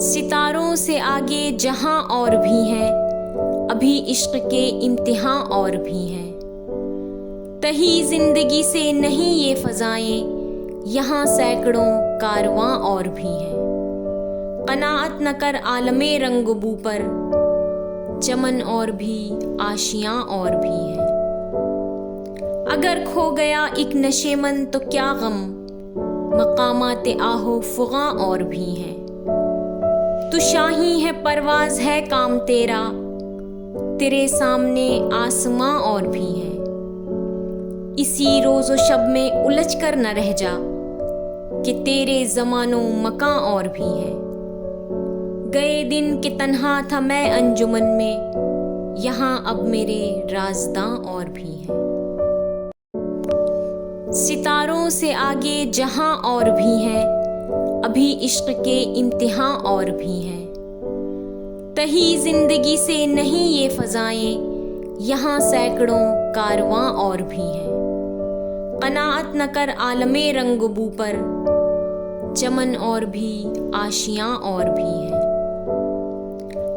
सितारों से आगे जहां और भी हैं, अभी इश्क के इम्तिहान और भी हैं। तही जिंदगी से नहीं ये फजाएं, यहाँ सैकड़ों कारवां और भी हैं। कनाअत न कर आलमे रंगबू पर, चमन और भी आशियां और भी हैं। अगर खो गया एक नशेमन तो क्या गम, मकामाते आहो फुगा और भी हैं। तू शाही है परवाज है काम तेरा, तेरे सामने आसमां और भी हैं। इसी रोज़ो शब में उलझ कर न रह जा, कि तेरे ज़मानों मकां और भी हैं। गए दिन के तन्हा था मैं अंजुमन में, यहाँ अब मेरे राज़दां और भी हैं। सितारों से आगे जहां और भी हैं, अभी इश्क के इम्तिहान और भी हैं। तही जिंदगी से नहीं ये फजाएं, यहाँ सैकड़ों कारवां और भी हैं। कनाअत न कर आलमे रंगबू पर, चमन और भी आशियां और भी हैं।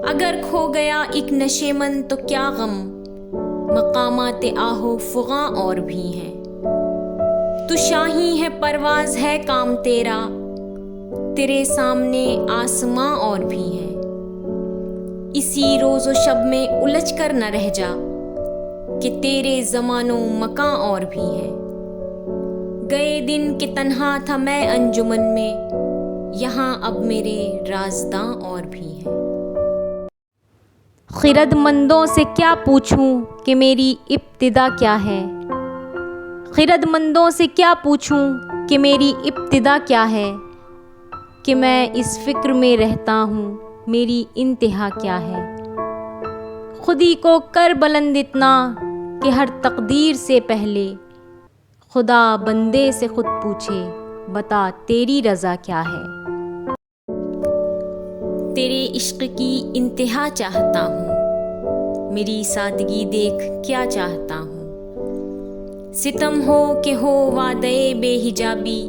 अगर खो गया एक नशेमन तो क्या गम, मकामाते आहो फुगा और भी हैं। तू शाही है परवाज है काम तेरा, तेरे सामने आसमां और भी हैं। इसी रोज़ो शब में उलझ कर न रह जा, कि तेरे ज़मानों मकां और भी हैं। गए दिन के तन्हा था मैं अंजुमन में, यहाँ अब मेरे राज़दां और भी हैं। खिरदमंदों से क्या पूछूं कि मेरी इब्तिदा क्या है। खिरदमंदों से क्या पूछूं कि मेरी इब्तिदा क्या है। कि मैं इस फ़िक्र में रहता हूँ मेरी इंतहा क्या है। खुदी को कर बुलंद इतना कि हर तकदीर से पहले, खुदा बंदे से खुद पूछे बता तेरी रज़ा क्या है। तेरे इश्क की इंतहा चाहता हूँ, मेरी सादगी देख क्या चाहता हूँ। सितम हो कि हो वादे बेहिजाबी,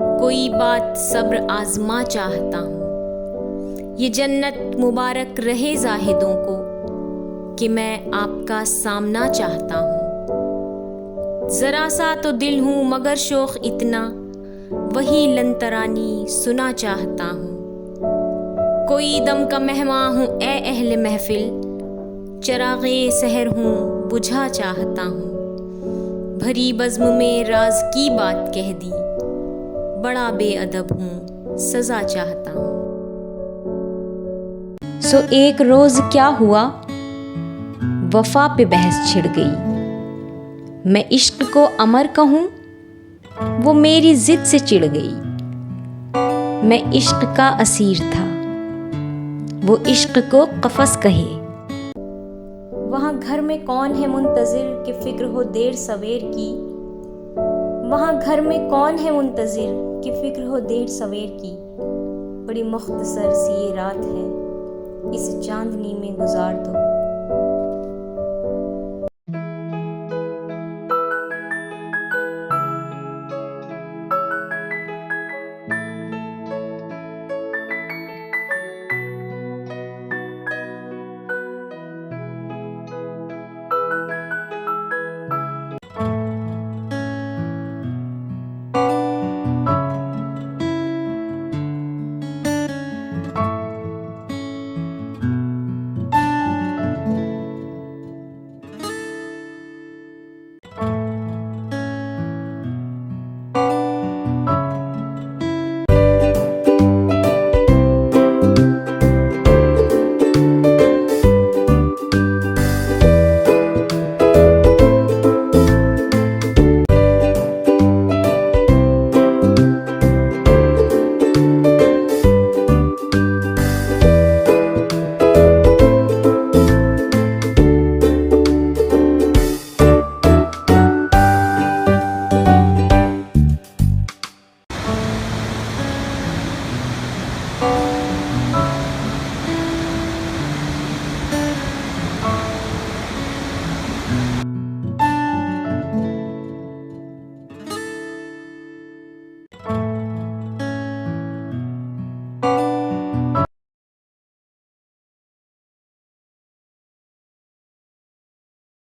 कोई बात सब्र आजमा चाहता हूँ। ये जन्नत मुबारक रहे जाहिदों को, कि मैं आपका सामना चाहता हूँ। ज़रा सा तो दिल हूँ मगर शौक़ इतना, वही लंतरानी सुना चाहता हूँ। कोई दम का मेहमान हूँ ए अहले महफिल, चराग़े सहर हूँ बुझा चाहता हूँ। भरी बज़्म में राज की बात कह दी, बड़ा बेअदब हूँ सज़ा चाहता हूँ। सो एक रोज़ क्या हुआ, वफ़ा पे बहस छिड़ गई। मैं इश्क को अमर कहूँ, वो मेरी ज़िद से चिढ़ गई। मैं इश्क का असीर था, वो इश्क को क़फ़स कहे। वहाँ घर में कौन है मुंतज़िर कि फ़िक्र हो देर सवेर की। वहाँ घर में कौन है मुंतज़िर कि फ़िक्र हो देर सवेर की। बड़ी मुख्तसर सी ये रात है, इस चांदनी में गुजार दो।